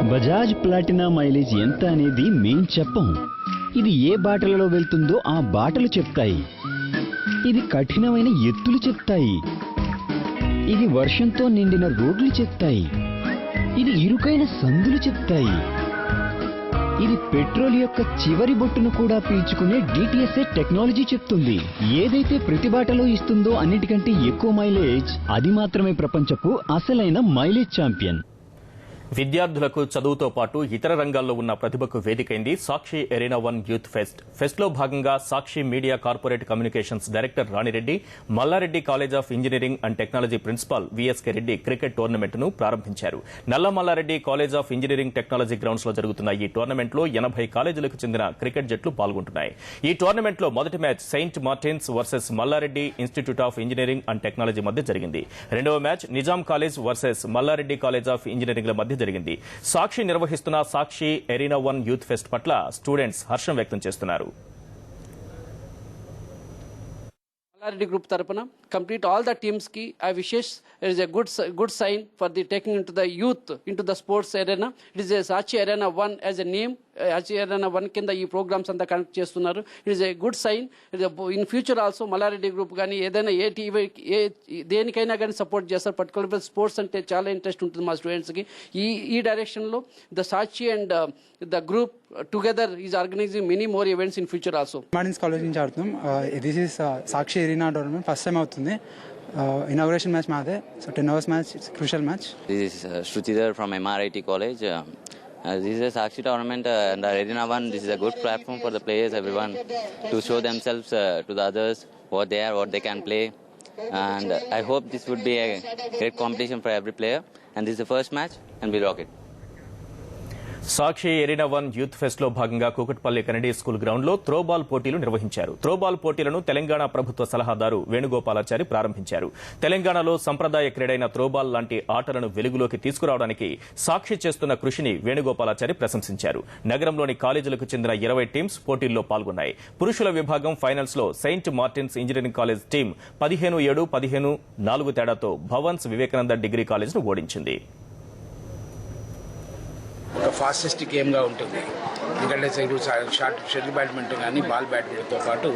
Bajaj Platina mileage ఎంత అనేది మేం చెప్పం. ఇది ఏ బాటలలో వెళ్తుందో ఆ బాటలు చెప్తాయి. ఇది కఠినమైన ఎత్తులు చెప్తాయి. ఇది వర్షంతో నిండిన రోడ్లు చెప్తాయి. ఇది ఇరుకైన సందులు చెప్తాయి. ఇది పెట్రోల్ యొక్క చివరి బొట్టును కూడా పీల్చుకునే డిటిఎస్ఏ టెక్నాలజీ చెప్తుంది. ఏదైతే ప్రతి బాటలో ఇస్తుందో అన్నిటికంటే ఎక్కువ మైలేజ్, అది మాత్రమే ప్రపంచపు అసలైన మైలేజ్ ఛాంపియన్. విద్యార్థులకు చదువుతో పాటు ఇతర రంగాల్లో ఉన్న ప్రతిభకు వేదికైంది సాక్షి ఎరీనా 1 యూత్ ఫెస్ట్. ఫెస్ట్ లో భాగంగా సాక్షి media corporate communications director Rani Reddy, Mallareddy college of engineering and technology principal VSK Reddy cricket tournament ను ప్రారంభించారు. నల్ల Mallareddy college of engineering technology grounds లో జరుగుతున్న ఈ టోర్నమెంట్ లో 80 కాలేజీలకు చెందిన క్రికెట్ జట్లు పాల్గొంటున్నాయి. ఈ టోర్నమెంట్ లో మొదటి match saint Martin's versus Malla Reddy institute of engineering and technology మధ్య జరిగింది. రెండవ match Nizam college versus Malla Reddy college of engineering మధ్య జరిగింది. సాక్షి నిర్వహిస్తున్న సాక్షి ఎరీనా 1 యూత్ ఫెస్ట్ పట్ల స్టూడెంట్స్ హర్షం వ్యక్తం చేస్తున్నారు. మల్లారెడ్డి గ్రూప్ తరపున complete all the teams ki I wishes it is a good sign for the taking into the youth into the sports arena. It is a Sachi Arena 1 as a name. Sachi Arena 1 కింద ఈ programmes అంతా conduct చేస్తున్నారు. It is a good sign. In future also Malla Reddy group కానీ ఏదైనా దేనికైనా కానీ support చేస్తారు. Particular sports అంటే చాలా ఇంట్రెస్ట్ ఉంటుంది మా స్టూడెంట్స్కి. ఈ డైరెక్షన్లో ద సాచి and the group together is organizing many more events in future also. Martin's college నుంచి ఆడుతున్నాం. This is Sakshi arena tournament first time అవుతుంది. Inauguration match maade, so 10 hours match, it's a crucial match. This is Shrutidhar from MRIT College. This is a Sakshi tournament and Arena 1. This is a good platform for the players, everyone, to show themselves to the others what they are, what they can play. And I hope this would be a great competition for every player. And this is the first match and we'll rock it. Sakshi arena 1 youth pest లో భాగంగా Kukatpally Kennedy school ground లో throwball పోటీలు నిర్వహించారు. Throwball పోటీలను తెలంగాణ ప్రభుత్వ సలహాదారు వేణుగోపాలాచారి ప్రారంభించారు. తెలంగాణలో సంప్రదాయ క్రీడైన త్రోబాల్ లాంటి ఆటలను వెలుగులోకి తీసుకురావడానికి సాక్షి చేస్తున్న కృషిని వేణుగోపాలాచారి ప్రశంసించారు. నగరంలోని కాలేజీలకు చెందిన 20 టీమ్స్ పోటీల్లో పాల్గొన్నాయి. పురుషుల విభాగం ఫైనల్స్ లో Saint Martin's engineering college team 15-7, 15-4 తేడాతో భవన్స్ వివేకానంద డిగ్రీ కాలేజ్ ను ఓడించింది. ఒక ఫాస్టెస్ట్ గేమ్గా ఉంటుంది. ఎందుకంటే షార్ట్ షటిల్ బ్యాడ్మింటన్ కానీ బాల్ బ్యాడ్మింటన్తో పాటు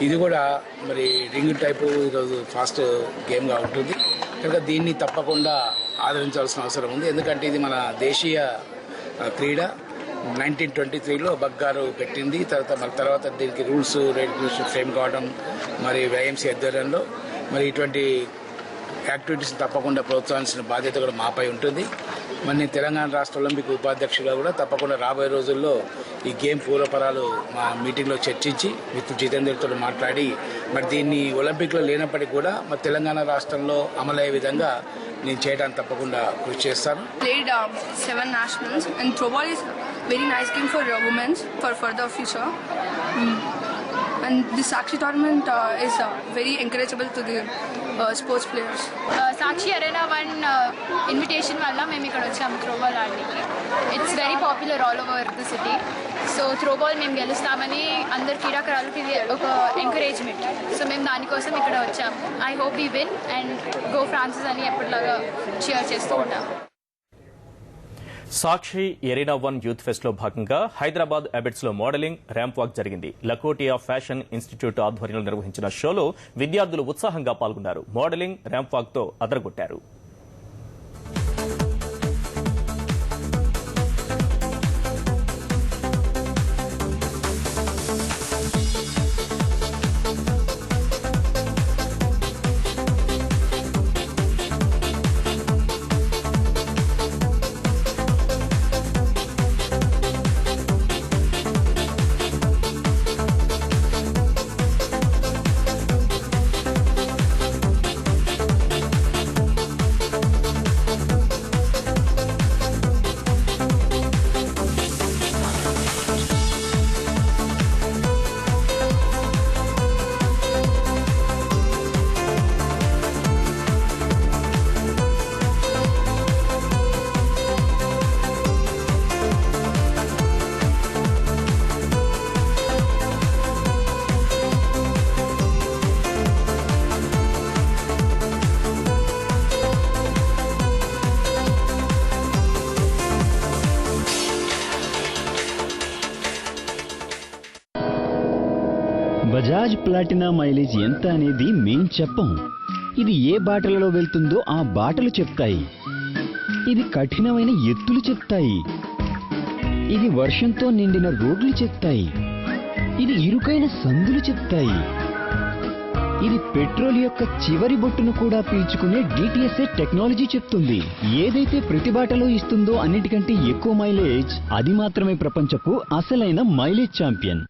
ఇది కూడా మరి రింగ్ టైపు ఈరోజు ఫాస్ట్ గేమ్గా ఉంటుంది. కనుక దీన్ని తప్పకుండా ఆదరించాల్సిన అవసరం ఉంది. ఎందుకంటే ఇది మన దేశీయ క్రీడ. 1923లో బగ్గారు పెట్టింది. తర్వాత దీనికి రూల్స్ రెగ్యులేషన్ ఫ్రేమ్ కావడం మరి వైఎంసీ ఆధ్వర్యంలో మరి ఇటువంటి యాక్టివిటీస్ తప్పకుండా ప్రోత్సహించిన బాధ్యత కూడా మాపై ఉంటుంది. మరి నేను తెలంగాణ రాష్ట్ర ఒలింపిక్ ఉపాధ్యక్షులుగా కూడా తప్పకుండా రాబోయే రోజుల్లో ఈ గేమ్ పూర్వపరాలు మా మీటింగ్లో చర్చించి విత్ జితేందర్తో మాట్లాడి మరి దీన్ని ఒలింపిక్లో లేనప్పటికీ కూడా మరి తెలంగాణ రాష్ట్రంలో అమలయ్యే విధంగా నేను చేయడానికి తప్పకుండా కృషి చేస్తాను. Played 7 nationals and throwball is very nice game for women for further future. And the Sakshi tournament is very encourageable to the sports players. Sakshi Arena 1 invitation వల్ల మేము ఇక్కడ వచ్చాము త్రోబాల్ ఆడడానికి. It's very popular all over the city. So throwball మేము గెలుస్తామని అందరు క్రీడాకారులకు ఇది ఒక ఎంకరేజ్మెంట్. సో మేము దానికోసం ఇక్కడ వచ్చాము. I hope we win and go Francis అని ఎప్పటిలాగా చీర్ చేస్తూ ఉంటాం. సాక్షి ఎరీనా 1 యూత్ ఫెస్ట్ లో భాగంగా హైదరాబాద్ అబిట్స్ లో మోడలింగ్ ర్యాంప్ వాక్ జరిగింది. లకోటియా ఫ్యాషన్ ఇన్స్టిట్యూట్ ఆధ్వర్యంలో నిర్వహించిన షోలో విద్యార్థులు ఉత్సాహంగా పాల్గొన్నారు. మోడలింగ్ ర్యాంప్ వాక్ తో అదరగొట్టారు. బజాజ్ ప్లాటినా మైలేజ్ ఎంత అనేది మేం చెప్పం. ఇది ఏ బాటలలో వెళ్తుందో ఆ బాటలు చెప్తాయి. ఇది కఠినమైన ఎత్తులు చెప్తాయి. ఇది వర్షంతో నిండిన రోడ్లు చెప్తాయి. ఇది ఇరుకైన సందులు చెప్తాయి. ఇది పెట్రోల్ యొక్క చివరి బొట్టును కూడా పీల్చుకునే DTSA టెక్నాలజీ చెప్తుంది. ఏదైతే ప్రతి బాటలో ఇస్తుందో అన్నిటికంటే ఎక్కువ మైలేజ్, అది మాత్రమే ప్రపంచపు అసలైన మైలేజ్ ఛాంపియన్.